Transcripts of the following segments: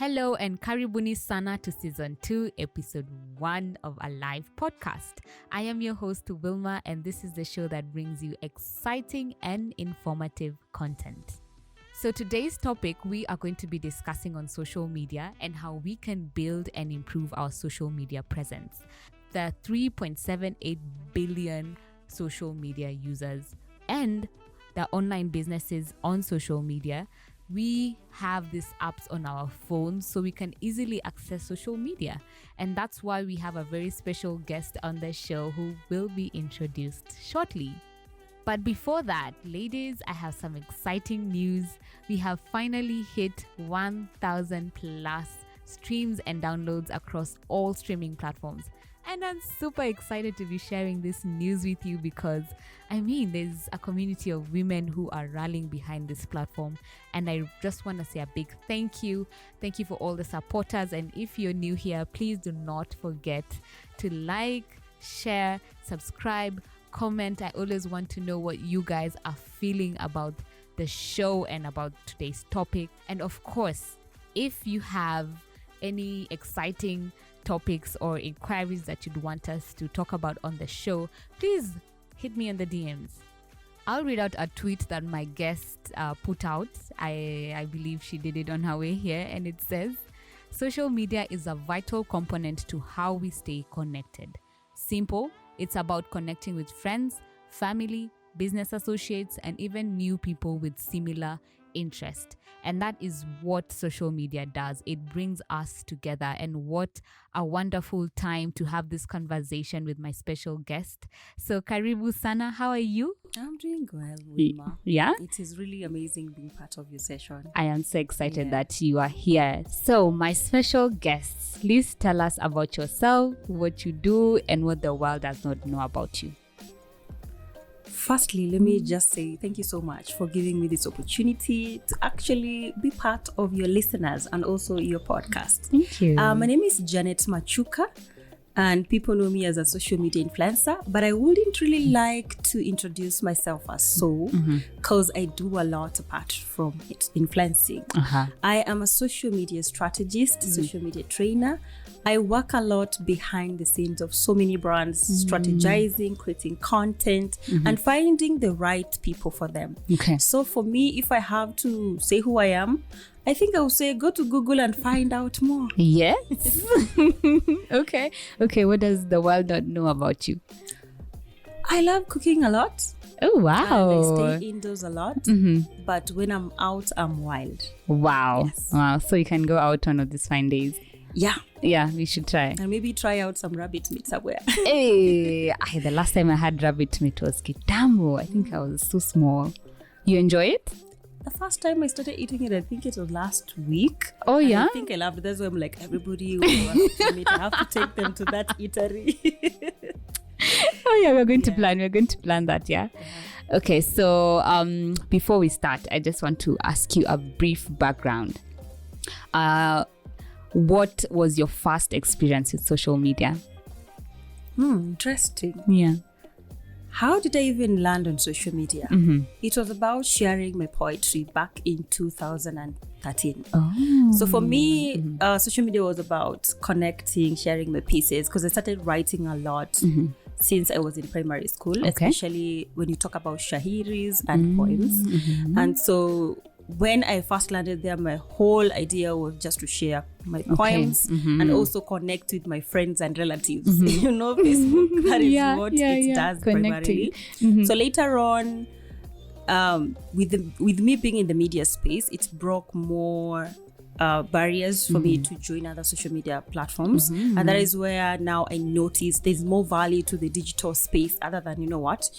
Hello and karibuni sana to season 2, episode 1 of a live podcast. I am your host Wilma, and this is the show that brings you exciting and informative content. So today's topic, we are going to be discussing on social media and how we can build and improve our social media presence. There are 3.78 billion social media users and the online businesses on social media. We have these apps on our phones so we can easily access social media. And that's why we have a very special guest on the show who will be introduced shortly. But before that, ladies, I have some exciting news. We have finally hit 1,000 plus streams and downloads across all streaming platforms. And I'm super excited to be sharing this news with you because, there's a community of women who are rallying behind this platform. And I just want to say a big thank you. Thank you for all the supporters. And if you're new here, please do not forget to like, share, subscribe, comment. I always want to know what you guys are feeling about the show and about today's topic. And of course, if you have any exciting topics or inquiries that you'd want us to talk about on the show, please hit me in the DMs. I'll read out a tweet that my guest put out. I believe she did it on her way here, and it says, social media is a vital component to how we stay connected. Simple, it's about connecting with friends, family, business associates, and even new people with similar interest. And that is what social media does. It brings us together, and what a wonderful time to have this conversation with my special guest. So karibu sana, how are you? I'm doing well, Wilma. Yeah? It is really amazing being part of your session. I am so excited that you are here. So my special guests, please tell us about yourself, what you do, and what the world does not know about you. Firstly, let me just say thank you so much for giving me this opportunity to actually be part of your listeners and also your podcast. Thank you. My name is Janet Machuka, and people know me as a social media influencer, but I wouldn't really like to introduce myself as so, because I do a lot apart from it, influencing. I am a social media strategist, social media trainer. I work a lot behind the scenes of so many brands, strategizing, creating content, and finding the right people for them. Okay. So for me, if I have to say who I am, I think I will say go to Google and find out more. Yes. Okay. What does the world not know about you? I love cooking a lot. Oh, wow. And I stay indoors a lot. But when I'm out, I'm wild. Wow. Yes. Wow. So you can go out one of these fine days. Yeah, we should try. And maybe try out some rabbit meat somewhere. Hey, the last time I had rabbit meat was kitambo. I think I was so small. You enjoy it? The first time I started eating it, I think it was last week. Oh, yeah? I think I loved it. That's why I'm like, everybody who wants to meet, I have to take them to that eatery. Oh, yeah, we're going to plan. We're going to plan that, yeah? Okay, so before we start, I just want to ask you a brief background. What was your first experience with social media? Interesting. Yeah. How did I even land on social media? It was about sharing my poetry back in 2013. Oh. So for me, social media was about connecting, sharing my pieces, because I started writing a lot since I was in primary school, especially when you talk about shahiris and poems. And so when I first landed there, my whole idea was just to share my poems and also connect with my friends and relatives. Facebook, that is what it does primarily. So later on, with me being in the media space, it broke more barriers for me to join other social media platforms. And that is where now I notice there's more value to the digital space other than,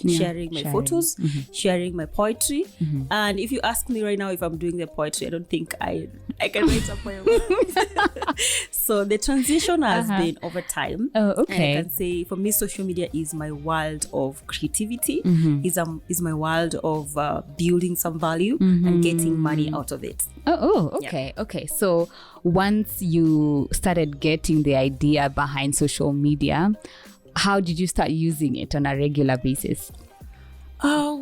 sharing my photos, sharing my poetry. And if you ask me right now if I'm doing the poetry, I don't think I can write a poem. So the transition has been over time. Oh, okay. And I can say for me, social media is my world of creativity, is my world of building some value and getting money out of it. Okay. So once you started getting the idea behind social media, how did you start using it on a regular basis? I'll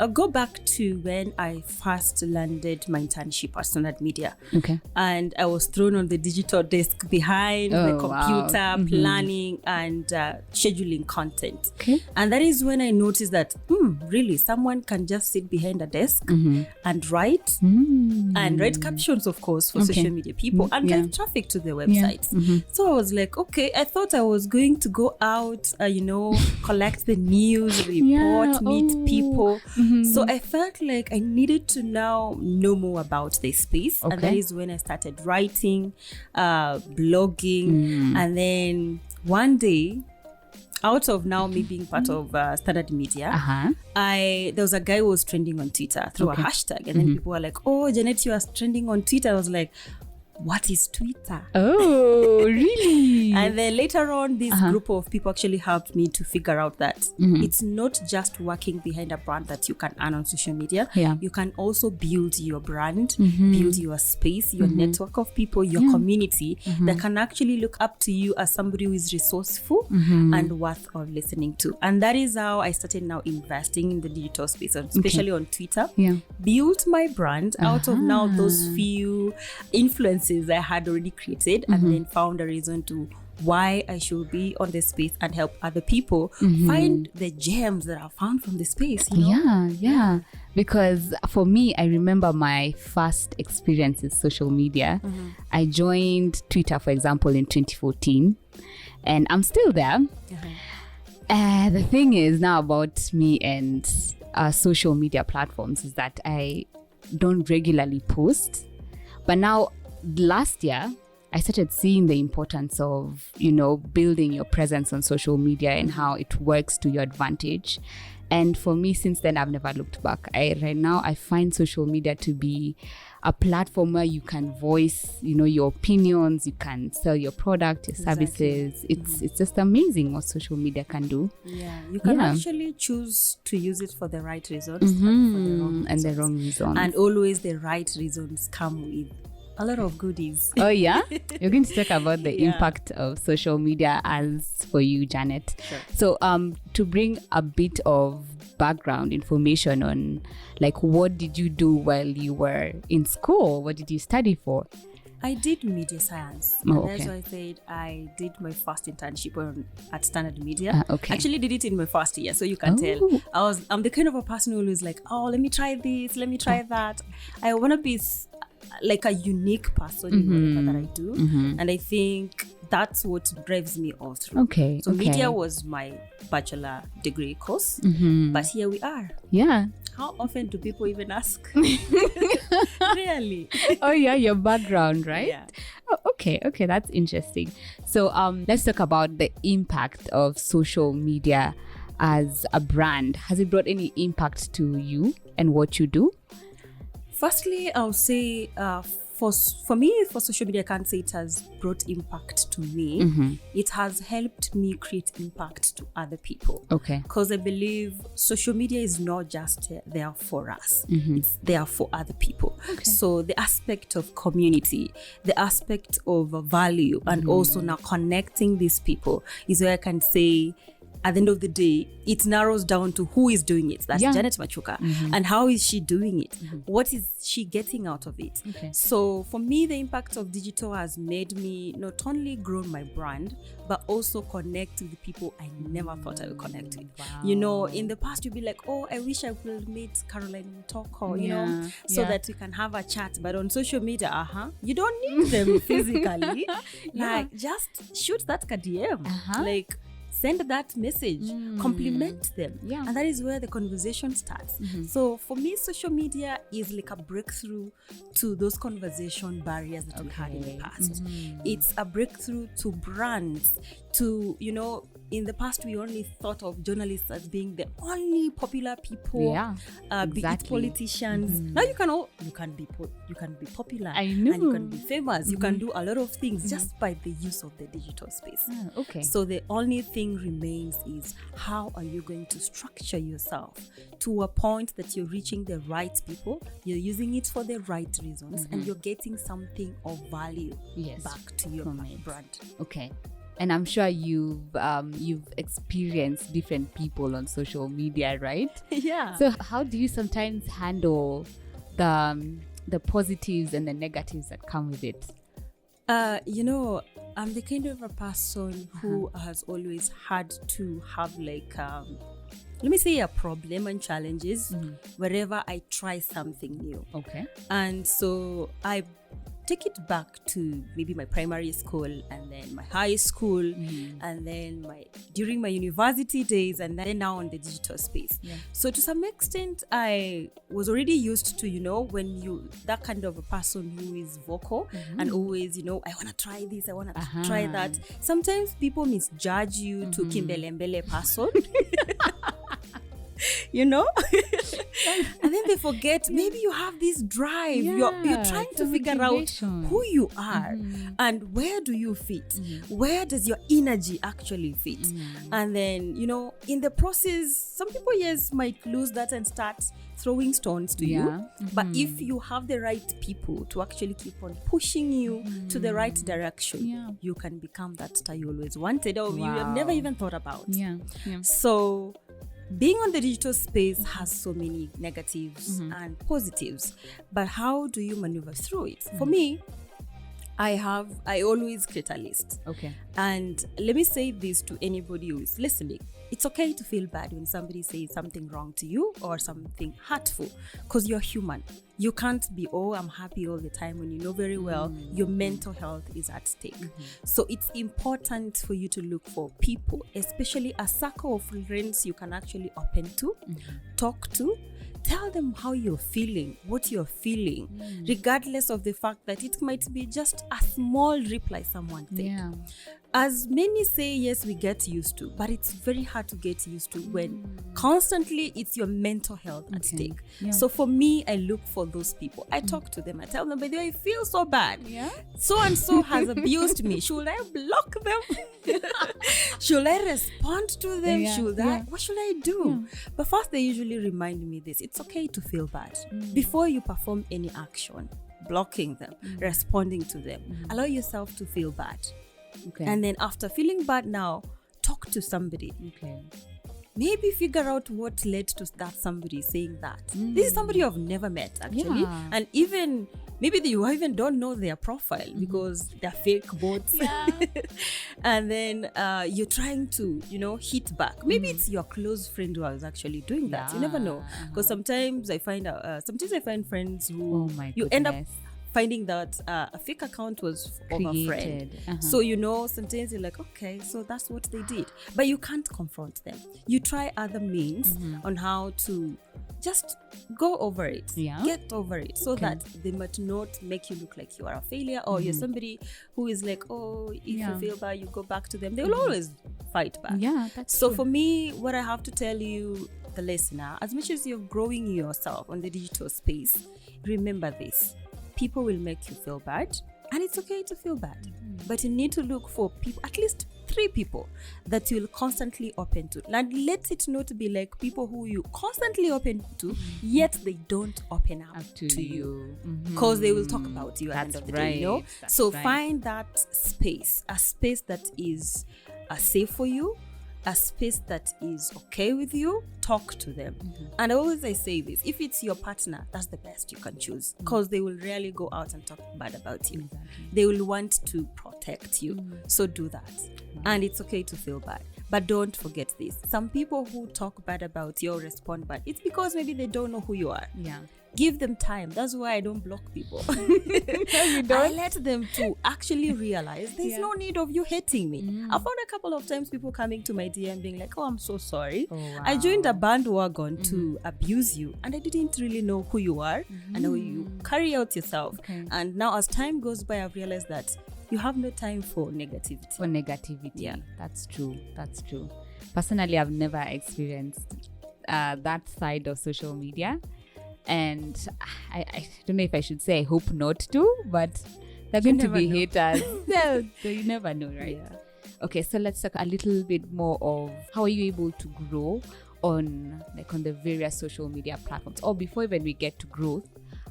I'll go back to when I first landed my internship at Standard Media. Okay. And I was thrown on the digital desk behind the computer, planning and scheduling content. Okay. And that is when I noticed that, really, someone can just sit behind a desk and write and write captions, of course, for social media people and get traffic to their websites. So I was like, okay, I thought I was going to go out, collect the news, report, meet people. So I felt like I needed to now know more about this space. And that is when I started writing, blogging. And then one day, out of now me being part of Standard Media, there was a guy who was trending on Twitter through a hashtag. And then people were like, oh, Janet, you are trending on Twitter. I was like, what is Twitter? Oh, really? And then later on, this group of people actually helped me to figure out that it's not just working behind a brand that you can earn on social media. Yeah. You can also build your brand, build your space, your network of people, your community that can actually look up to you as somebody who is resourceful and worth of listening to. And that is how I started now investing in the digital space, especially on Twitter. Yeah. Built my brand out of now those few influences I had already created, and then found a reason to why I should be on the space and help other people find the gems that are found from the space. Yeah. Because for me, I remember my first experience with social media. I joined Twitter, for example, in 2014, and I'm still there. The thing is now about me and social media platforms is that I don't regularly post, but now last year I started seeing the importance of building your presence on social media and how it works to your advantage. And for me, since then, I've never looked back. Right now I find social media to be a platform where you can voice your opinions, you can sell your product, your services. It's just amazing what social media can do. You can actually choose to use it for the right reasons and the wrong reasons, and always the right reasons come with a lot of goodies. Oh yeah? You're going to talk about the impact of social media as for you, Janet. Sure. So to bring a bit of background information on what did you do while you were in school? What did you study for? I did media science. That's why I said I did my first internship at Standard Media. Actually did it in my first year, so you can tell. I'm the kind of a person who is like, oh, let me try this, let me try that. I want to be like a unique person in whatever that I do. And I think that's what drives me all through. So media was my bachelor degree course, but here we are. Yeah. How often do people even ask? Really? Oh yeah, your background, right? Yeah. Oh, okay, that's interesting. So let's talk about the impact of social media as a brand. Has it brought any impact to you and what you do? Firstly, I'll say for me, for social media, I can't say it has brought impact to me. It has helped me create impact to other people. Because I believe social media is not just there for us. It's there for other people. So the aspect of community, the aspect of value, and also now connecting these people is where I can say, at the end of the day, it narrows down to who is doing it. That's Janet Machuka. And how is she doing it? What is she getting out of it? So for me, the impact of digital has made me not only grow my brand, but also connect with the people I never thought I would connect with. In the past, you'd be like, oh, I wish I could meet Caroline Toko, so that we can have a chat. But on social media, you don't need them physically. Just shoot that DM. Send that message, compliment them. And that is where the conversation starts. So for me, social media is like a breakthrough to those conversation barriers that we had in the past. It's a breakthrough to brands, to, in the past, we only thought of journalists as being the only popular people, be it politicians. Now you can be popular. I know. And you can be famous. You can do a lot of things just by the use of the digital space. So the only thing remains is, how are you going to structure yourself to a point that you're reaching the right people, you're using it for the right reasons, and you're getting something of value back to your brand. And I'm sure you've experienced different people on social media, right? Yeah. So how do you sometimes handle the positives and the negatives that come with it? I'm the kind of a person who has always had to have like let me say a problem and challenges wherever I try something new. Okay. And so I take it back to maybe my primary school and then my high school and then during my university days and then now on the digital space. Yeah. So to some extent I was already used to, when you that kind of a person who is vocal and always, I want to try this, I want to try that. Sometimes people misjudge you to kimbelembele person. And then they forget maybe you have this drive. You're trying to figure out who you are and where do you fit, where does your energy actually fit. And then in the process some people might lose that and start throwing stones to you. But if you have the right people to actually keep on pushing you to the right direction, you can become that star you always wanted or you have never even thought about. So being on the digital space has so many negatives and positives, but how do you maneuver through it? For me, I always create a list. Okay. And let me say this to anybody who is listening. It's okay to feel bad when somebody says something wrong to you or something hurtful, because you're human. You can't be, I'm happy all the time when you know very well your mental health is at stake. So it's important for you to look for people, especially a circle of friends you can actually open to, talk to, tell them how you're feeling, what you're feeling, regardless of the fact that it might be just a small reply someone said. As many say, yes, we get used to, but it's very hard to get used to when constantly it's your mental health at stake. So for me, I look for those people. I talk to them. I tell them, by the way, I feel so bad. So and so has abused me. Should I block them? Should I respond to them? What should I do? But first, they usually remind me this. It's okay to feel bad. Before you perform any action, blocking them, responding to them, allow yourself to feel bad. Okay. And then after feeling bad now, talk to somebody. Okay. Maybe figure out what led to that somebody saying that. This is somebody you've never met actually. And even maybe you even don't know their profile because they're fake bots. And then you're trying to, hit back. Maybe it's your close friend who is actually doing that. You never know. Because sometimes I find friends who end up finding that a fake account was of a friend. So sometimes you're like, okay, so that's what they did, but you can't confront them. You try other means on how to just go over it, get over it, so that they might not make you look like you are a failure or you're somebody who is like, if you feel bad, you go back to them. They will always fight back. That's so true. For me, what I have to tell you, the listener, as much as you're growing yourself on the digital space, remember this: people will make you feel bad, and it's okay to feel bad. But you need to look for people, at least 3 people that you'll constantly open to. And let it not be like people who you constantly open to, yet they don't open up to you. Because they will talk about you at the end of the day, So find that space, a space that is safe for you, a space that is okay with you. Talk to them. And I say this: if it's your partner, that's the best you can choose, because they will rarely go out and talk bad about you. They will want to protect you. So do that. And it's okay to feel bad, but don't forget this: some people who talk bad about you or respond bad, it's because maybe they don't know who you are. Give them time. That's why I don't block people. No, you don't. I let them to actually realize there's no need of you hating me. I found a couple of times people coming to my DM being like, I'm so sorry. I joined a bandwagon to abuse you, and I didn't really know who you are and how you carry out yourself. And now as time goes by, I've realized that you have no time for negativity. That's true. Personally, I've never experienced that side of social media. And I don't know if I should say I hope not to, but they're going to be haters. You never know, right? Okay, so let's talk a little bit more of how are you able to grow on the various social media platforms. Or before even we get to growth,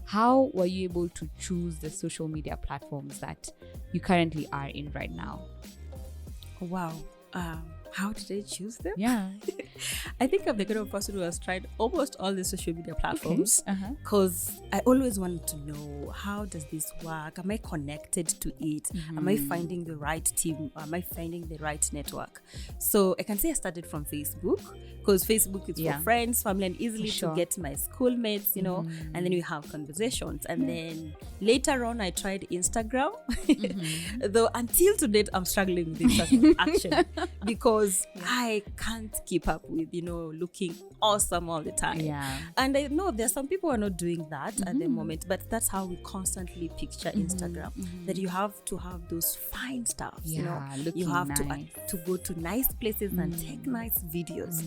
how were you able to choose the social media platforms that you currently are in right now? Wow. How did I choose them? Yeah. I think I'm the kind of person who has tried almost all the social media platforms because I always wanted to know, how does this work? Am I connected to it? Am I finding the right team? Am I finding the right network? So I can say I started from Facebook because Facebook is for friends, family, and easily to get my schoolmates, you know, and then we have conversations. And then later on, I tried Instagram, though until to date, I'm struggling with this action because I can't keep up with, you know, looking awesome all the time. Yeah. And I know there's some people who are not doing that at the moment, but that's how we constantly picture Instagram, that you have to have those fine stuff, you know, you have to go to nice places and take nice videos.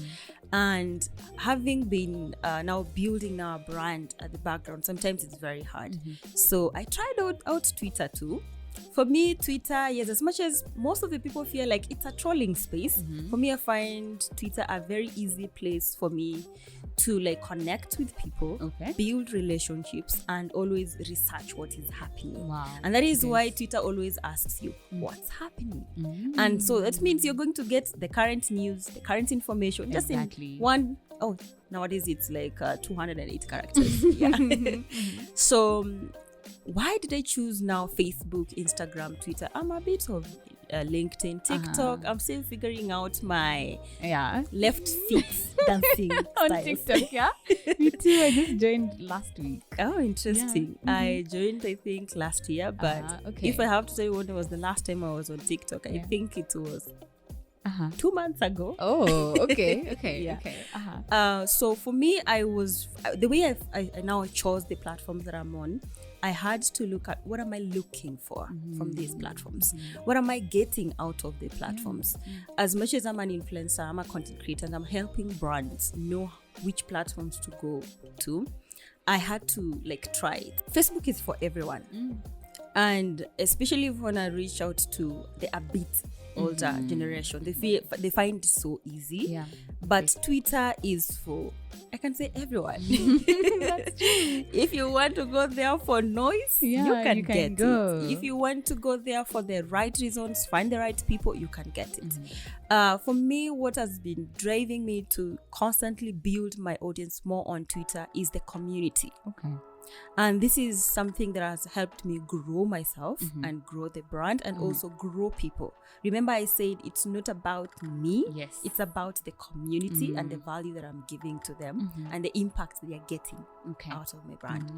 And having been now building our brand at the background, sometimes it's very hard. So I tried out Twitter too. For me, Twitter, yes, as much as most of the people feel like it's a trolling space, for me, I find Twitter a very easy place for me to like connect with people, build relationships, and always research what is happening. Wow. And that is why Twitter always asks you, what's happening? And so that means you're going to get the current news, the current information, just in one, nowadays it's like 208 characters. So why did I choose now Facebook, Instagram, Twitter? I'm a bit of LinkedIn, TikTok. I'm still figuring out my left feet dancing on styles. TikTok. Yeah, me too. I just joined last week. Oh, interesting. I joined, I think, last year. But if I have to say when was the last time I was on TikTok, I think it was 2 months ago. Oh, okay. So for me, I was the way I now chose the platforms that I'm on. I had to look at what am I looking for from these platforms? What am I getting out of the platforms? As much as I'm an influencer, I'm a content creator, and I'm helping brands know which platforms to go to. I had to like try it. Facebook is for everyone. And especially when I reach out to the a bit older generation, they find it so easy. But Twitter is for, I can say, everyone. That's true. If you want to go there for noise, you can get go. It. If you want to go there for the right reasons, find the right people, you can get it. For me, what has been driving me to constantly build my audience more on Twitter is the community. And this is something that has helped me grow myself and grow the brand and also grow people. Remember, I said it's not about me. Yes. It's about the community and the value that I'm giving to them and the impact they are getting out of my brand.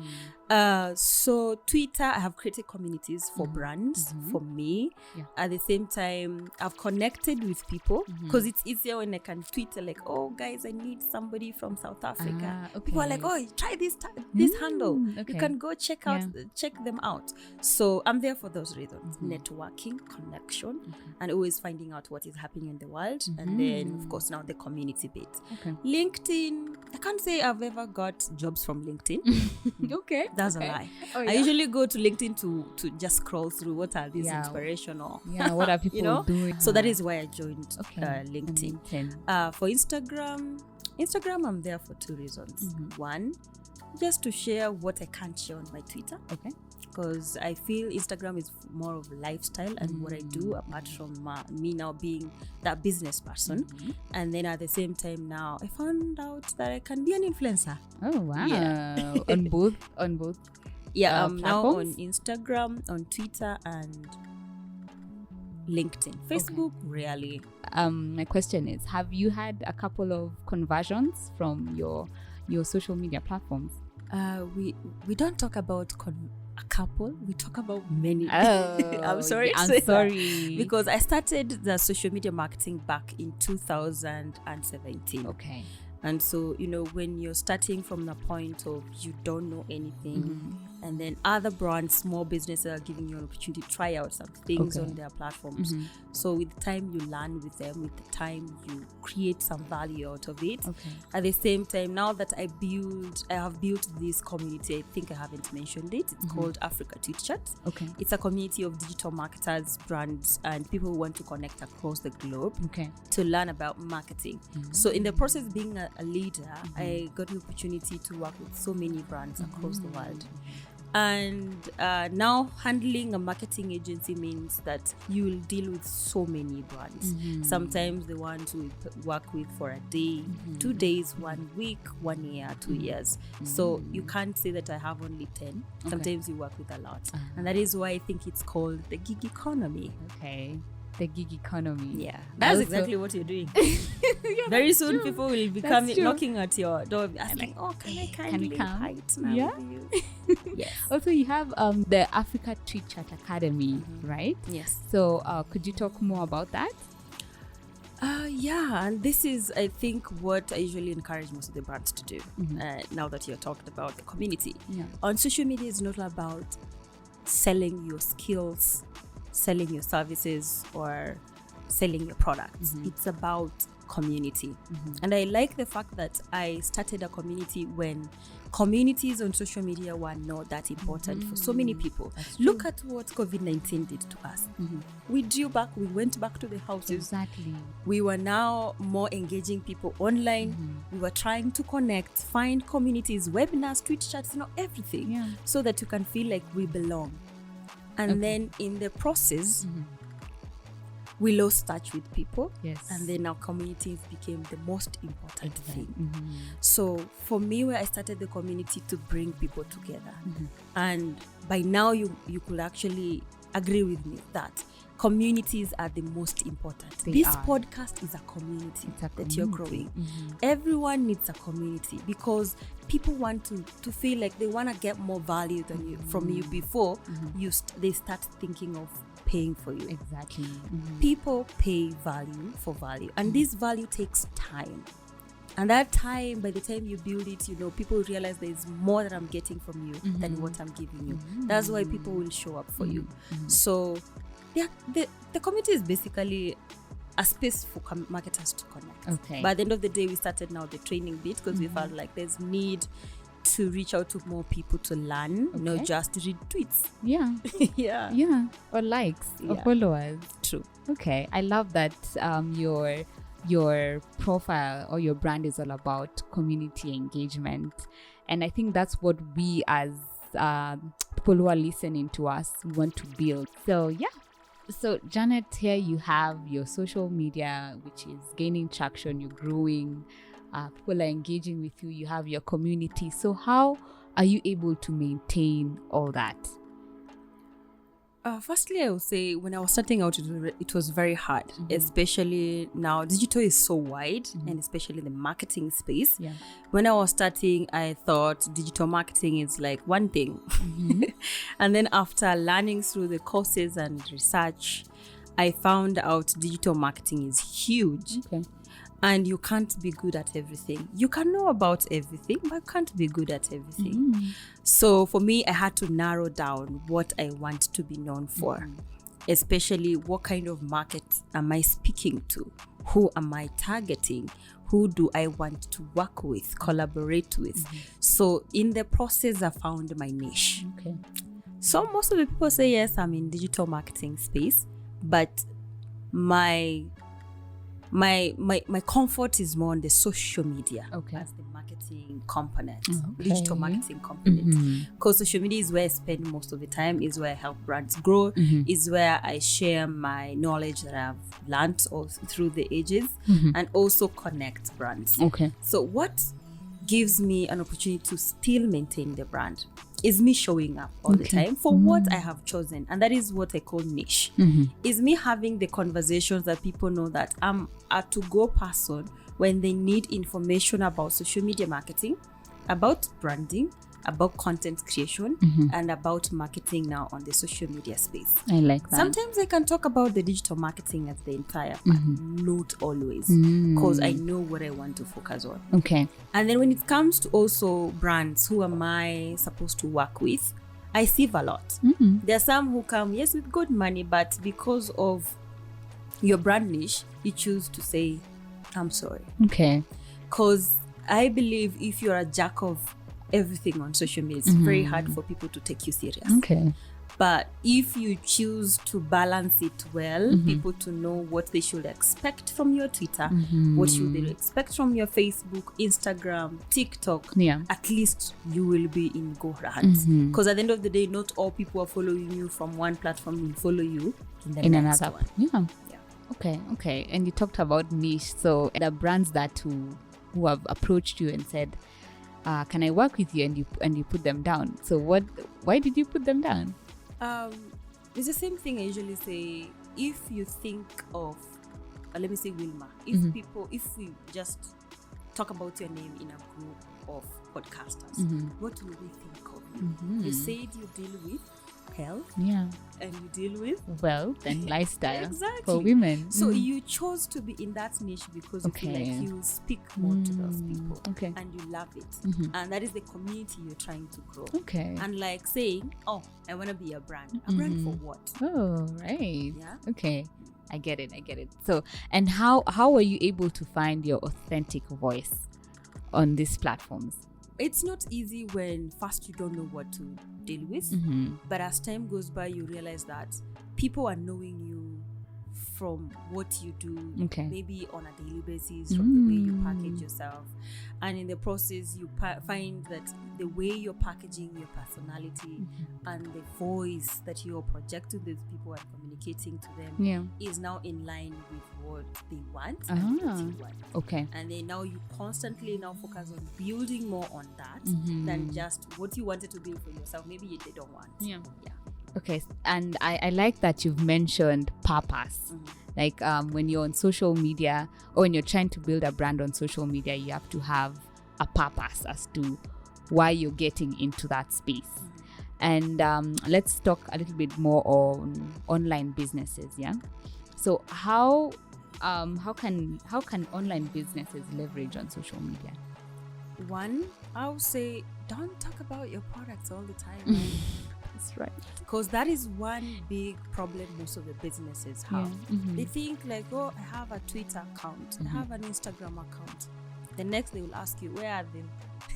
So Twitter, I have created communities for brands, for me. At the same time, I've connected with people because it's easier when I can tweet like, oh, guys, I need somebody from South Africa. People are like, oh, try this handle. You can go check them out. So I'm there for those reasons: networking, connection, and always finding out what is happening in the world. And then, of course, now the community bit. LinkedIn, I can't say I've ever got jobs from LinkedIn. That's a lie. I usually go to LinkedIn to just scroll through what are these inspirational. What are people doing? So that is why I joined LinkedIn. For Instagram, I'm there for 2 reasons. One, just to share what I can't share on my Twitter. Because I feel Instagram is more of a lifestyle and what I do, apart from me now being that business person. And then at the same time now, I found out that I can be an influencer. Oh, wow. On both? I'm now on Instagram, on Twitter, and LinkedIn. Facebook, rarely. My question is, have you had a couple of conversions from your social media platforms? We don't talk about a couple, we talk about many. I'm sorry because I started the social media marketing back in 2017. And so, you know, when you're starting from the point of you don't know anything, and then other brands, small businesses are giving you an opportunity to try out some things on their platforms. So with time, you learn with them. With the time, you create some value out of it. At the same time, now that I have built this community, I think I haven't mentioned it. It's called Africa Tweet Chat. It's a community of digital marketers, brands, and people who want to connect across the globe to learn about marketing. So in the process of being a leader, I got the opportunity to work with so many brands across the world. And now handling a marketing agency means that you will deal with so many brands. Sometimes the ones we work with for a day, 2 days, 1 week, 1 year, 2 years. So you can't say that I have only 10. Sometimes you work with a lot. And that is why I think it's called the gig economy. Okay. The gig economy. Yeah, that's exactly what you're doing. Very soon, people will be knocking at your door, asking, can I kindly height now with you? Yes. Also, you have the Africa Tweet Chat Academy, right? Yes. So, could you talk more about that? Yeah, and this is, I think, what I usually encourage most of the brands to do. Now that you're talking about the community, on social media, is not about selling your skills, selling your services, or selling your products. It's about community. And I like the fact that I started a community when communities on social media were not that important for so many people. Look at what COVID-19 did to us. We went back to the houses. Exactly. We were now more engaging people online. We were trying to connect, find communities, webinars, Twitch chats, everything, so that you can feel like we belong. And then in the process, we lost touch with people. Yes. And then our communities became the most important thing. So for me, where I started the community to bring people together. And by now you could actually agree with me that communities are the most important. This podcast is a community that you're growing. Everyone needs a community because people want to feel like they want to get more value than from you before they start thinking of paying for you. Exactly. People pay value for value, and this value takes time. And that time, by the time you build it, people realize there's more that I'm getting from you than what I'm giving you. That's why people will show up for you. So the community is basically a space for marketers to connect. Okay. But at the end of the day, we started now the training bit because we felt like there's need to reach out to more people to learn, not just read tweets. Yeah. Yeah. Or likes or followers. True. Okay. I love that your profile or your brand is all about community engagement. And I think that's what we as people who are listening to us want to build. So, yeah. So, Janet, here you have your social media, which is gaining traction, you're growing, people are engaging with you, you have your community. So how are you able to maintain all that? Firstly, I would say when I was starting out, it was very hard, especially now digital is so wide, and especially the marketing space. Yeah. When I was starting, I thought digital marketing is like one thing. And then after learning through the courses and research, I found out digital marketing is huge. Okay. And you can't be good at everything. You can know about everything, but can't be good at everything. So for me, I had to narrow down what I want to be known for, especially what kind of market am I speaking to? Who am I targeting? Who do I want to work with, collaborate with? So in the process, I found my niche. Okay. So most of the people say, yes, I'm in digital marketing space, but my comfort is more on the social media as the marketing component, digital marketing component. Because social media is where I spend most of the time, is where I help brands grow, is where I share my knowledge that I've learned all through the ages, and also connect brands. Okay. So what gives me an opportunity to still maintain the brand is me showing up all the time for what I have chosen. And that is what I call niche. Is me having the conversations that people know that I'm a to-go person when they need information about social media marketing, about branding, about content creation, and about marketing now on the social media space. I like that. Sometimes I can talk about the digital marketing as the entire, but not always, because I know what I want to focus on. Okay. And then when it comes to also brands, who am I supposed to work with? I sieve a lot. There are some who come, yes, with good money, but because of your brand niche, you choose to say, I'm sorry. Okay. Because I believe if you're a jack of everything on social media. It's very hard for people to take you serious. Okay. But if you choose to balance it well, people to know what they should expect from your Twitter, what should they expect from your Facebook, Instagram, TikTok, at least you will be in good hands. Because at the end of the day, not all people are following you from one platform will follow you in next another one. Okay. And you talked about niche. So the brands that who have approached you and said, can I work with you? And you put them down. So why did you put them down? It's the same thing I usually say. If you think of, let me say Wilma, if we just talk about your name in a group of podcasters, what will we think of you? You said you deal with health, and you deal with wealth and lifestyle exactly. for women. So you chose to be in that niche because you feel like you speak more to those people, and you love it, and that is the community you're trying to grow. And like saying, oh, I want to be a brand. A brand for what? Oh, right. Yeah. Okay. I get it. So, and how were you able to find your authentic voice on these platforms? It's not easy when first you don't know what to deal with, but as time goes by, you realize that people are knowing you from what you do, maybe on a daily basis, from the way you package yourself, and in the process you find that the way you're packaging your personality and the voice that you're projecting to these people and communicating to them is now in line with what they want and what you want. And then now you constantly now focus on building more on that than just what you wanted to build for yourself. Maybe they don't want. Okay, and I like that you've mentioned purpose. Like when you're on social media or when you're trying to build a brand on social media, you have to have a purpose as to why you're getting into that space. And let's talk a little bit more on online businesses. So how can online businesses leverage on social media? One, I would say don't talk about your products all the time. That's right. Because that is one big problem most of the businesses have. They think like, oh, I have a Twitter account, I have an Instagram account. The next they will ask you, where are the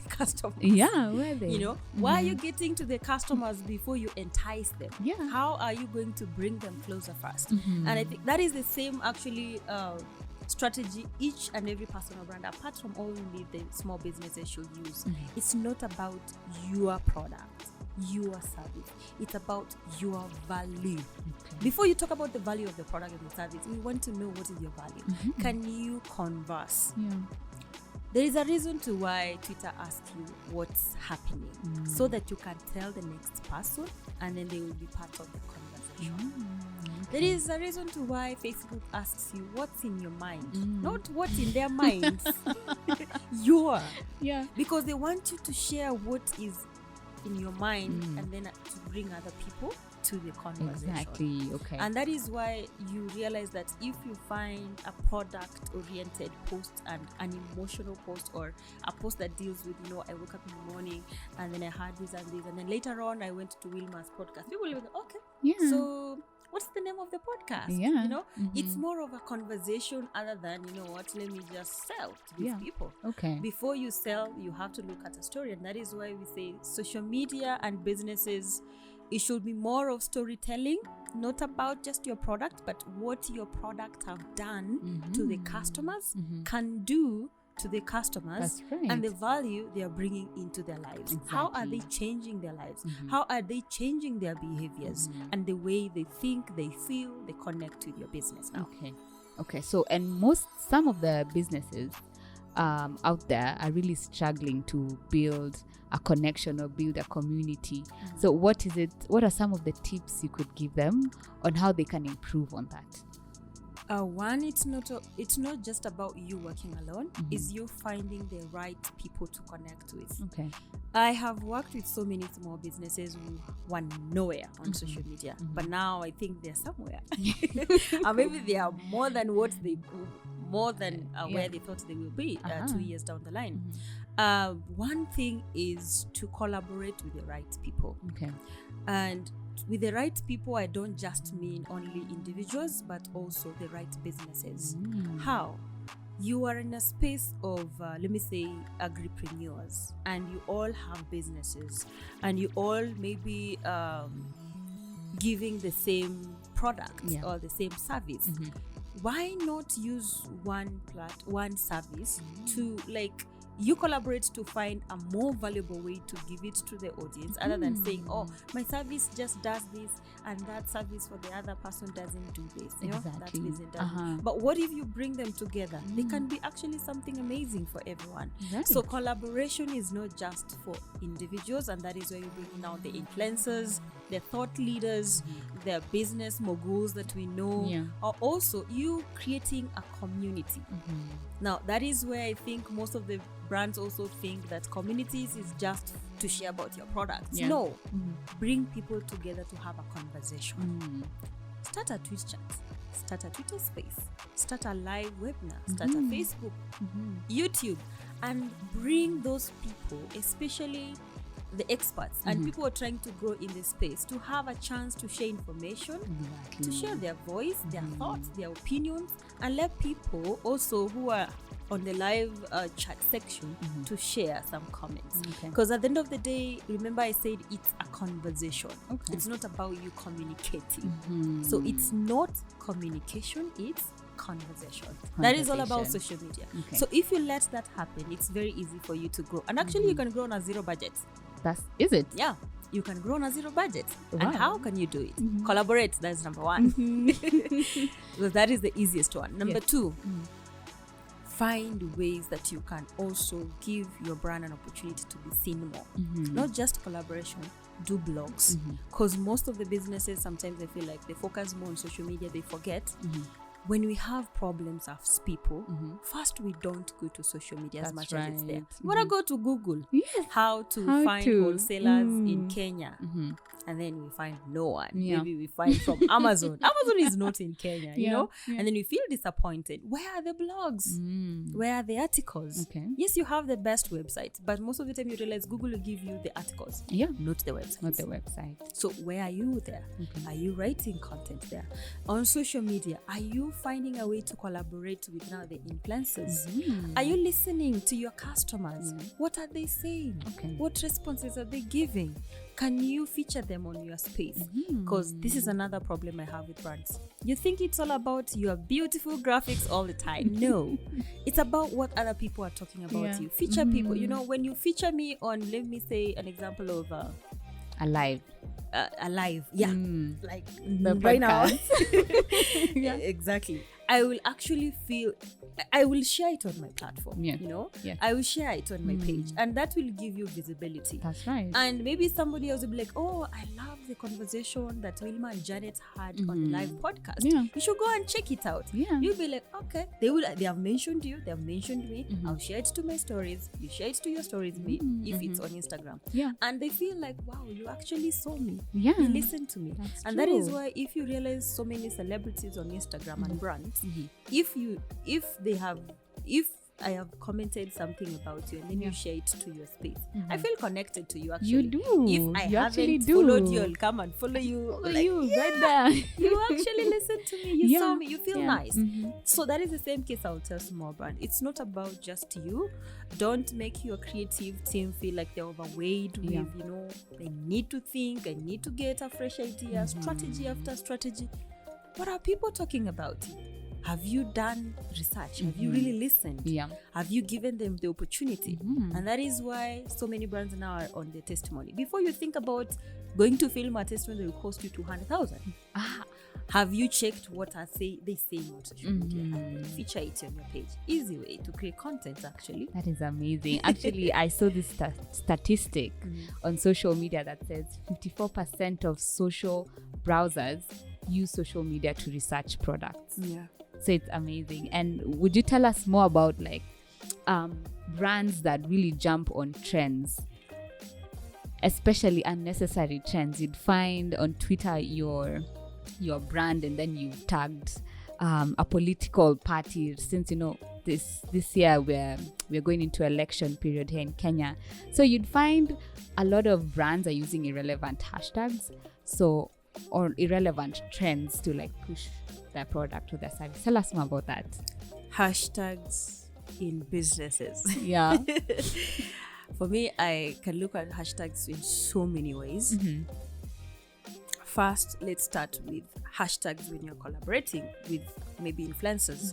customers? Where are they? You know, why are you getting to the customers before you entice them? How are you going to bring them closer first? And I think that is the same actually strategy each and every personal brand, apart from only the small businesses, should use. It's not about your product, your service. It's about your value. Before you talk about the value of the product and the service, we want to know what is your value. Can you converse? There is a reason to why Twitter asks you what's happening, so that you can tell the next person and then they will be part of the conversation. There is a reason to why Facebook asks you what's in your mind, not what's in their minds. Because they want you to share what is in your mind and then to bring other people to the conversation. And that is why you realize that if you find a product-oriented post and an emotional post, or a post that deals with, I woke up in the morning and then I had this and this, and then later on I went to Wilma's podcast, people will go, so what's the name of the podcast? It's more of a conversation other than, let me just sell to these people. Before you sell, you have to look at a story. And that is why we say social media and businesses, it should be more of storytelling, not about just your product, but what your product have done to the customers, can do to the customers, and the value they are bringing into their lives. How are they changing their lives? How are they changing their behaviors and the way they think, they feel, they connect with your business now? Okay. So, and some of the businesses out there are really struggling to build a connection or build a community. So what are some of the tips you could give them on how they can improve on that? One, it's not just about you working alone. It's you finding the right people to connect with. I have worked with so many small businesses who were nowhere on social media, but now I think they're somewhere. Or maybe they are more than where they thought they will be 2 years down the line. One thing is to collaborate with the right people. And with the right people, I don't just mean only individuals, but also the right businesses. How? you are in a space of, let me say, agripreneurs, and you all have businesses, and you all maybe giving the same product or the same service. Why not use one service to, like, you collaborate to find a more valuable way to give it to the audience, other than saying, oh, my service just does this and that service for the other person doesn't do this. You know, that isn't done. But what if you bring them together? They can be actually something amazing for everyone. So collaboration is not just for individuals, and that is where you bring out the influencers, the thought leaders, the business moguls that we know, or also you creating a community. Now, that is where I think most of the brands also think that communities is just to share about your products. No, bring people together to have a conversation. Start a Twitch chat, start a Twitter space, start a live webinar, start a Facebook, YouTube, and bring those people, especially the experts and people who are trying to grow in this space, to have a chance to share information, to share their voice, their thoughts, their opinions, and let people also who are on the live chat section to share some comments. Because at the end of the day, remember I said it's a conversation. It's not about you communicating. So it's not communication, it's conversation. That is all about social media. So if you let that happen, it's very easy for you to grow. And actually you can grow on a zero budget. Is it? Yeah. You can grow on a zero budget. And how can you do it? Collaborate. That's number one. Because that is the easiest one. Number two, find ways that you can also give your brand an opportunity to be seen more. Not just collaboration, do blogs. Because most of the businesses, sometimes they feel like they focus more on social media, they forget. When we have problems as people, first we don't go to social media as much as it's there. We want to go to Google. How to find wholesalers in Kenya. And then we find no one. Maybe we find from Amazon. Amazon is not in Kenya, you know? And then we feel disappointed. Where are the blogs? Where are the articles? Yes, you have the best website, but most of the time you realize Google will give you the articles, not the website. So where are you there? Are you writing content there? On social media, are you finding a way to collaborate with now the influencers? Are you listening to your customers? What are they saying? What responses are they giving? Can you feature them on your space? Because this is another problem I have with brands. You think it's all about your beautiful graphics all the time. No, it's about what other people are talking about you. Feature people. You know, when you feature me on, let me say an example of Alive. Like the right now. Exactly. I will actually feel, I will share it on my platform, you know? I will share it on my page, and that will give you visibility. That's right. And maybe somebody else will be like, oh, I love the conversation that Wilma and Janet had on the live podcast. You should go and check it out. You'll be like, okay, they have mentioned you, they have mentioned me. I'll share it to my stories. You share it to your stories, if it's on Instagram. And they feel like, wow, you actually saw me. You listened to me. That's and true. That is why if you realize so many celebrities on Instagram and brands, if I have commented something about you and then you share it to your space, I feel connected to you actually. You do. If I you haven't followed you, I'll come and follow you. Right there. You actually listened to me. You saw me. You feel nice. So that is the same case I'll tell small brand. It's not about just you. Don't make your creative team feel like they're overweighted with, you know, I need to think, I need to get a fresh idea, strategy after strategy. What are people talking about? Have you done research? Have you really listened? Have you given them the opportunity? And that is why so many brands now are on their testimony. Before you think about going to film a testimony that will cost you 200,000, have you checked what they say on social media? Feature it on your page. Easy way to create content, actually. That is amazing. Actually, I saw this statistic on social media that says 54% of social browsers use social media to research products. So it's amazing. And would you tell us more about like brands that really jump on trends, especially unnecessary trends? You'd find on Twitter your brand and then you've tagged a political party, since you know this year we're going into election period here in Kenya. So you'd find a lot of brands are using irrelevant hashtags or irrelevant trends to like push their product or their service. Tell us more about that. hashtags in businesses. Yeah. For me, I can look at hashtags in so many ways. First, let's start with hashtags when you're collaborating with maybe influencers.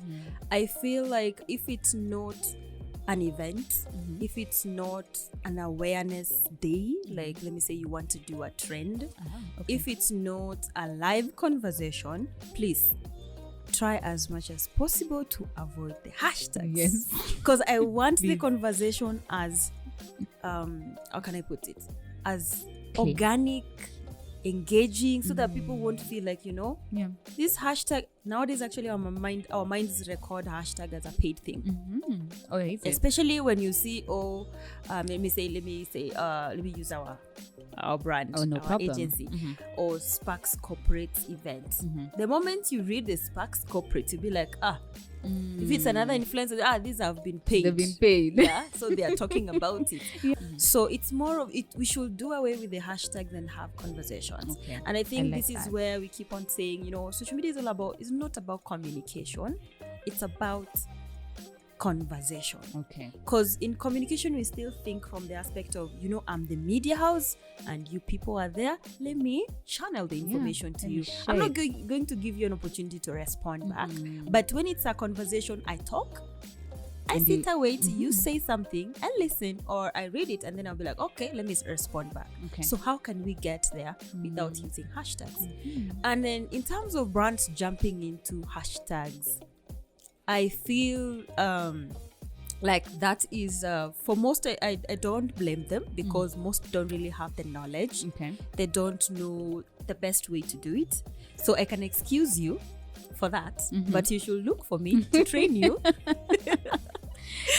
I feel like if it's not an event, if it's not an awareness day, like let me say you want to do a trend, if it's not a live conversation, please try as much as possible to avoid the hashtags. Yes. Because I want the conversation as how can I put it, as organic, engaging, so that people won't feel like, this hashtag nowadays, actually our minds record hashtag as a paid thing. Oh, is it? Especially when you see let me use our brand, no our problem. agency, or Sparks corporate event. The moment you read the Sparks corporate, you'll be like, if it's another influencer, these have been paid. They've been paid. Yeah, so they are talking about it. So it's more of it. We should do away with the hashtags and have conversations. Okay. And I think like this is that. where we keep on saying, social media is not about communication. It's about conversation. Okay. Because in communication, we still think from the aspect of, I'm the media house and you people are there. Let me channel the information to you. I'm not going to give you an opportunity to respond back. But when it's a conversation, I talk. I sit away till you say something and listen, or I read it and then I'll be like, okay, let me respond back. Okay. So how can we get there without using hashtags? And then in terms of brands jumping into hashtags, I feel like that is for most, I don't blame them, because most don't really have the knowledge. Okay. They don't know the best way to do it. So I can excuse you for that, but you should look for me to train you.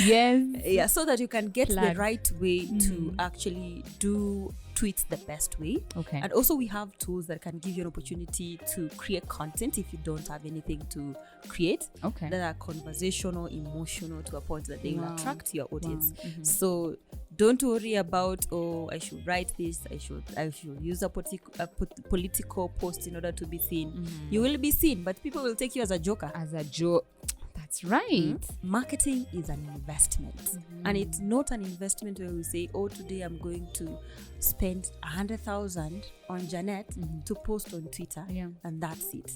Yes. Yeah, so that you can get the right way to actually do tweets the best way. Okay. And also we have tools that can give you an opportunity to create content if you don't have anything to create. Okay. That are conversational, emotional, to a point that they will attract your audience. So don't worry about, I should write this, I should use a political post in order to be seen. You will be seen, but people will take you as a joker. As a joke. That's right. Marketing is an investment, and it's not an investment where we say, today I'm going to spend 100,000 on Janet to post on Twitter, and that's it.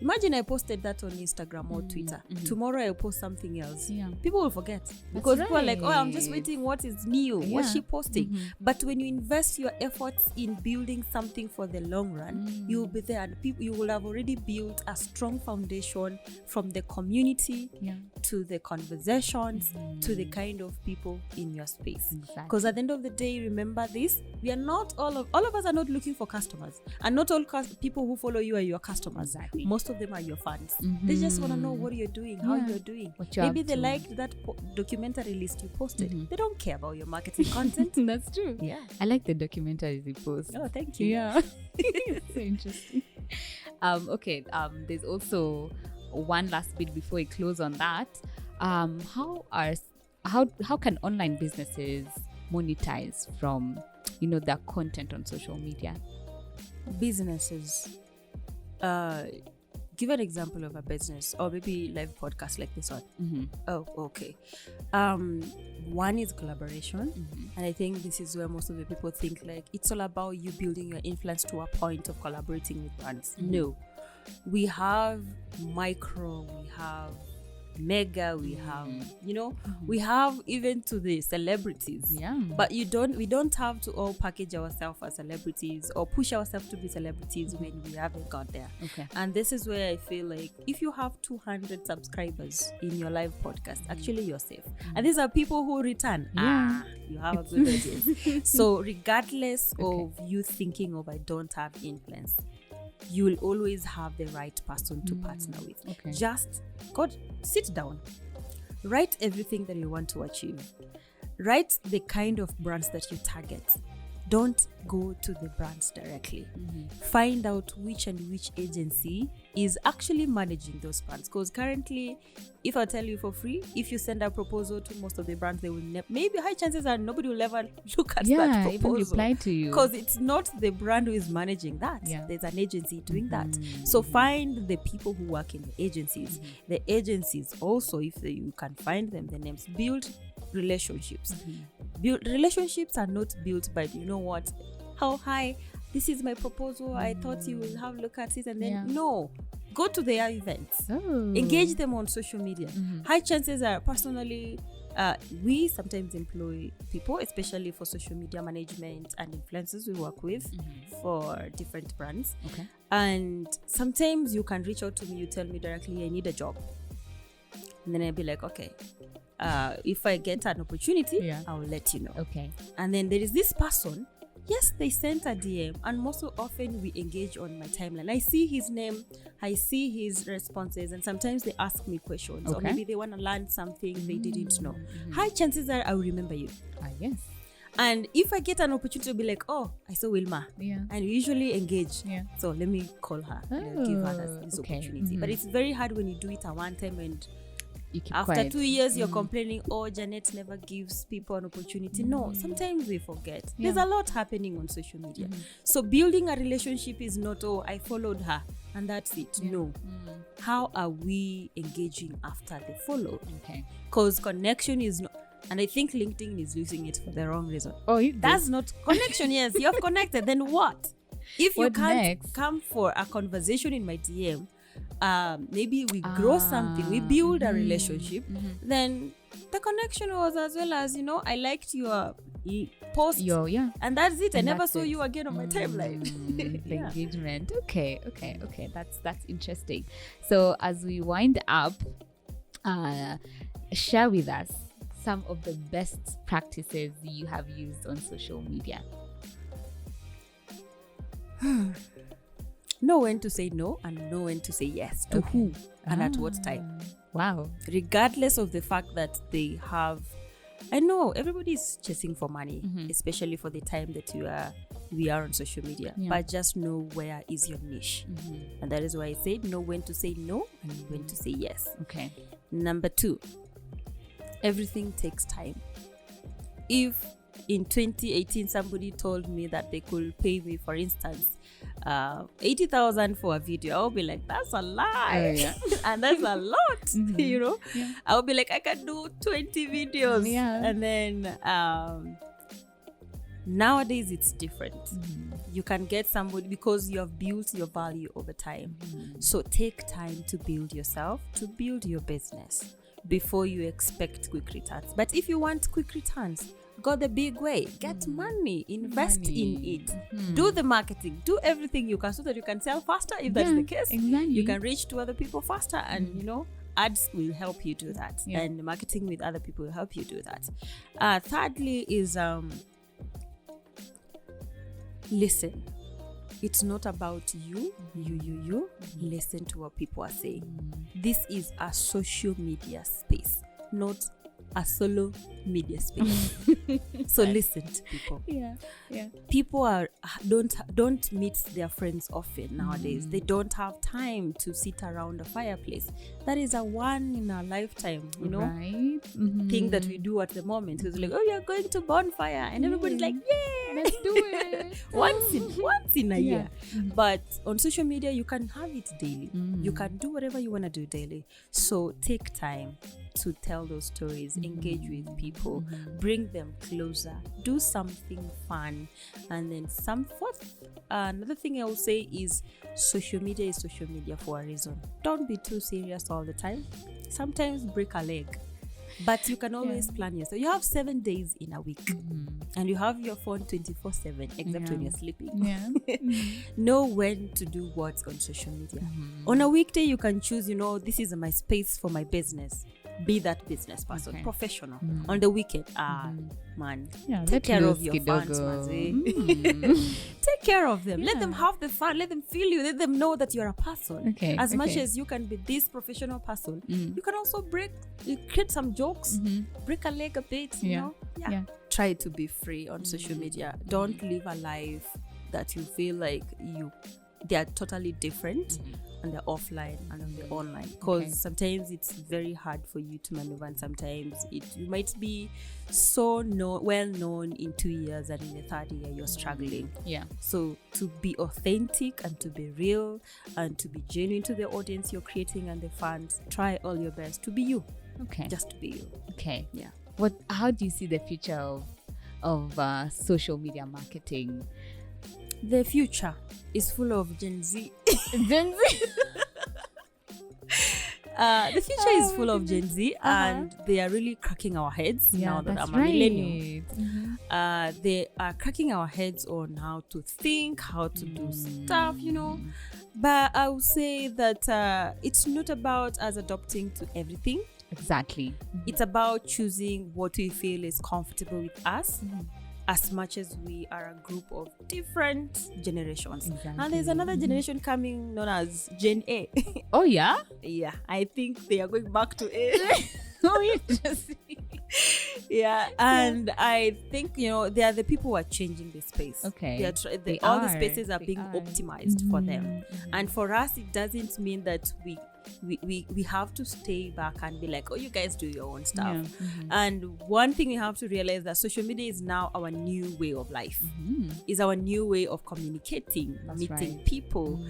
Imagine I posted that on Instagram or Twitter. Tomorrow I'll post something else. People will forget, because people are like, I'm just waiting, what is new? What's she posting? But when you invest your efforts in building something for the long run, you will be there, and you will have already built a strong foundation, from the community to the conversations to the kind of people in your space. Because at the end of the day, remember this, we are not all of us are not looking for customers, and not all people who follow you are your customers. Most of them are your fans. They just want to know what you're doing, how you're doing. Maybe they liked that documentary list you posted. They don't care about your marketing content. That's true. Yeah, I like the documentaries you post. Oh, thank you. Yeah. So interesting. Okay. There's also one last bit before we close on that. How can online businesses monetize from their content on social media? Businesses, give an example of a business, or maybe live podcast like this one. Oh, okay. One is collaboration, and I think this is where most of the people think like it's all about you building your influence to a point of collaborating with brands. No, we have micro, we have mega, we have we have even to the celebrities, but we don't have to all package ourselves as celebrities or push ourselves to be celebrities when we haven't got there. Okay. And this is where I feel like if you have 200 subscribers in your live podcast, actually you're safe. And these are people who return. You have a good audience. So regardless of you thinking of I don't have influence, you will always have the right person to partner with. Okay. Just sit down, write everything that you want to achieve, write the kind of brands that you target. don't go to the brands directly. Find out which agency is actually managing those brands, because currently, if I tell you for free, if you send a proposal to most of the brands, they will maybe high chances are nobody will ever look at that proposal, even reply to you, because it's not the brand who is managing that. There's an agency doing that. So find the people who work in the agencies. The agencies also, if you can find them, the names, build relationships. Relationships are not built by, you know what, how hi, this is my proposal, I thought you will have a look at it, and then no, go to their events, engage them on social media. High chances are, personally, we sometimes employ people, especially for social media management and influencers we work with for different brands. And sometimes you can reach out to me, you tell me directly, I need a job, and then I'll be like, okay, if I get an opportunity, I'll let you know. And then there is this person, yes, they sent a DM, and most often we engage on my timeline. I see his name, I see his responses, and sometimes they ask me questions, or maybe they want to learn something they didn't know. High chances are I will remember you. Yes. And if I get an opportunity to be like, oh, I saw Wilma, and we usually engage, so let me call her, give her this opportunity. But it's very hard when you do it at one time, and after quiet. 2 years you're complaining, oh, Janet never gives people an opportunity. No, sometimes we forget. There's a lot happening on social media. So building a relationship is not, oh, I followed her and that's it. No. How are we engaging after the follow? Because connection is not, and I think LinkedIn is using it for the wrong reason. That's not connection. Yes, you have connected, then what? If you can't come for a conversation in my DM, maybe we grow something, we build a relationship, then the connection was as well as, you know, I liked your post, and that's it. I never saw you again on my timeline. The engagement. Okay, that's interesting. So as we wind up, share with us some of the best practices you have used on social media. Know when to say no and know when to say yes to who and at what time. Wow. Regardless of the fact that they have, I know everybody is chasing for money, especially for the time that we are on social media, but just know where is your niche. And that is why I said know when to say no and when to say yes. Number 2, everything takes time. If in 2018 somebody told me that they could pay me, for instance, 80,000 for a video, I'll be like, that's a lie. And that's a lot. You know, I'll be like, I can do 20 videos. And then nowadays it's different. You can get somebody because you have built your value over time. So take time to build yourself, to build your business before you expect quick returns. But if you want quick returns, go the big way. Get money, invest in it, do the marketing, do everything you can so that you can sell faster. If that's the case, you can reach to other people faster, and you know, ads will help you do that, and marketing with other people will help you do that. Thirdly is listen. It's not about you. Listen to what people are saying. This is a social media space, not a solo media space. So listen to people. People don't meet their friends often nowadays. They don't have time to sit around a fireplace. That is a one in a lifetime, you know, thing that we do at the moment. It's like, oh, you're going to bonfire, and everybody's like, yeah, let's do it. once in a year. But on social media you can have it daily. You can do whatever you want to do daily. So take time to tell those stories, engage with people, bring them closer, do something fun. And then another thing I will say is social media is social media for a reason. Don't be too serious all the time. Sometimes break a leg, but you can always plan yourself. You have 7 days in a week, and you have your phone 24/7 except when you're sleeping. Know when to do what's on social media. On a weekday you can choose, you know, this is my space for my business. be that business person, professional. On the weekend, man, Yeah, take care of your kidogo. fans, Mazi. Take care of them. Let them have the fun. Let them feel you. Let them know that you're a person. Okay. As much as you can be this professional person, you can also create some jokes, break a leg a bit, you know? Yeah. Try to be free on social media. Don't live a life that you feel like they are totally different on the offline and on the online, because sometimes it's very hard for you to maneuver, and sometimes you might be so well known in 2 years, and in the third year you're struggling. So to be authentic and to be real and to be genuine to the audience you're creating and the fans, try all your best to be you. Just to be you. How do you see the future of social media marketing? The future is full of Gen Z. Gen Z? The future is full of Gen Z, and they are really cracking our heads now that I'm a millennial. They are cracking our heads on how to think, how to do stuff, you know. But I would say that it's not about us adopting to everything. Exactly. It's about choosing what we feel is comfortable with us. As much as we are a group of different generations. And there's another generation coming known as Gen A. Oh, yeah? Yeah, I think they are going back to A. Oh, interesting. And I think, they are the people who are changing the space. All the spaces are being optimized for them. And for us, it doesn't mean that we have to stay back and be like, oh, you guys do your own stuff. And one thing we have to realize that social media is now our new way of life. Is our new way of communicating, meeting people,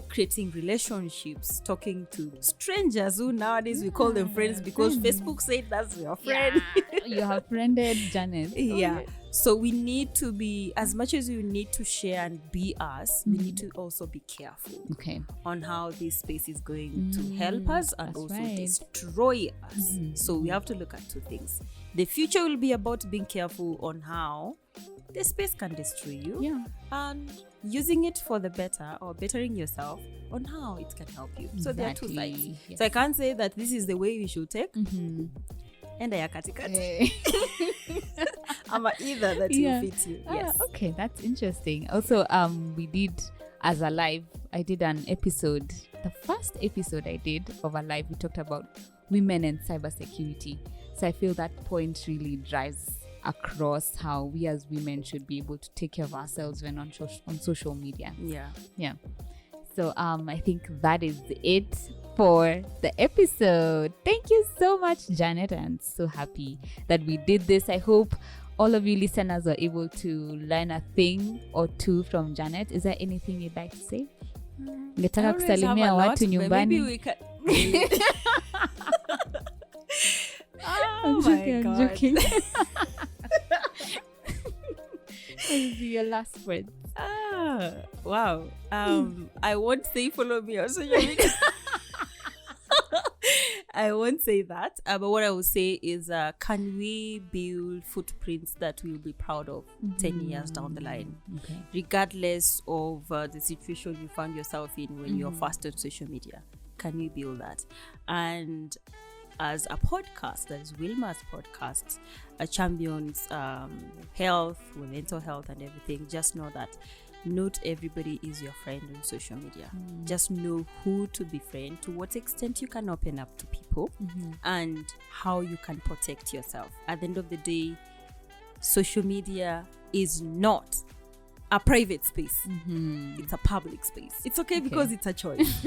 creating relationships, talking to strangers who nowadays we call them friends because Facebook said that's your friend. You have friended Janet. So we need to be, as much as we need to share and be us, we need to also be careful on how this space is going to help us and also destroy us. So we have to look at two things. The future will be about being careful on how the space can destroy you and using it for the better or bettering yourself on how it can help you. So there are two sides. So I can't say that this is the way we should take. And I katikati. I'm either that will fit you. Yes. Okay, that's interesting. Also, we did as a live, I did an episode. The first episode I did of a live, we talked about women and cybersecurity. So I feel that point really drives across how we as women should be able to take care of ourselves when on social media. Yeah. So I think that is it for the episode. Thank you so much, Janet. I'm so happy that we did this. I hope all of you listeners are able to learn a thing or two from Janet. Is there anything you'd like to say? Ngetaka kusalimia watu nyumbani. Maybe we can. I'm joking. What will be your last word? Wow. I won't say follow me on social media. I won't say that. But what I will say is, can we build footprints that we'll be proud of 10 years down the line? Regardless of the situation you found yourself in when you're first on social media. Can we build that? And as a podcast, that is Wilma's podcast, champions health, mental health and everything, just know that not everybody is your friend on social media. Just know who to befriend, to what extent you can open up to people, and how you can protect yourself. At the end of the day, social media is not a private space. It's a public space. It's okay because it's a choice.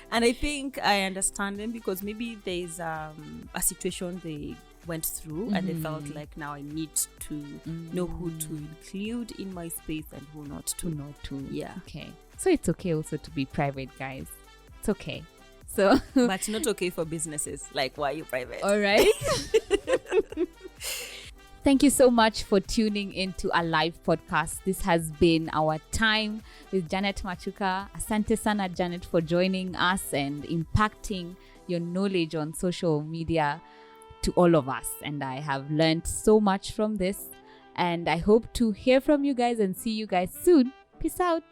And I think I understand them because maybe there's a situation they went through and they felt like, now I need to know who to include in my space and who not to. Yeah. Okay. So it's okay also to be private, guys. It's okay. So but not okay for businesses. Like, why are you private? All right. Thank you so much for tuning into a live podcast. This has been our time with Janet Machuka. Asante sana, Janet, for joining us and impacting your knowledge on social media to all of us. And I have learned so much from this. And I hope to hear from you guys and see you guys soon. Peace out.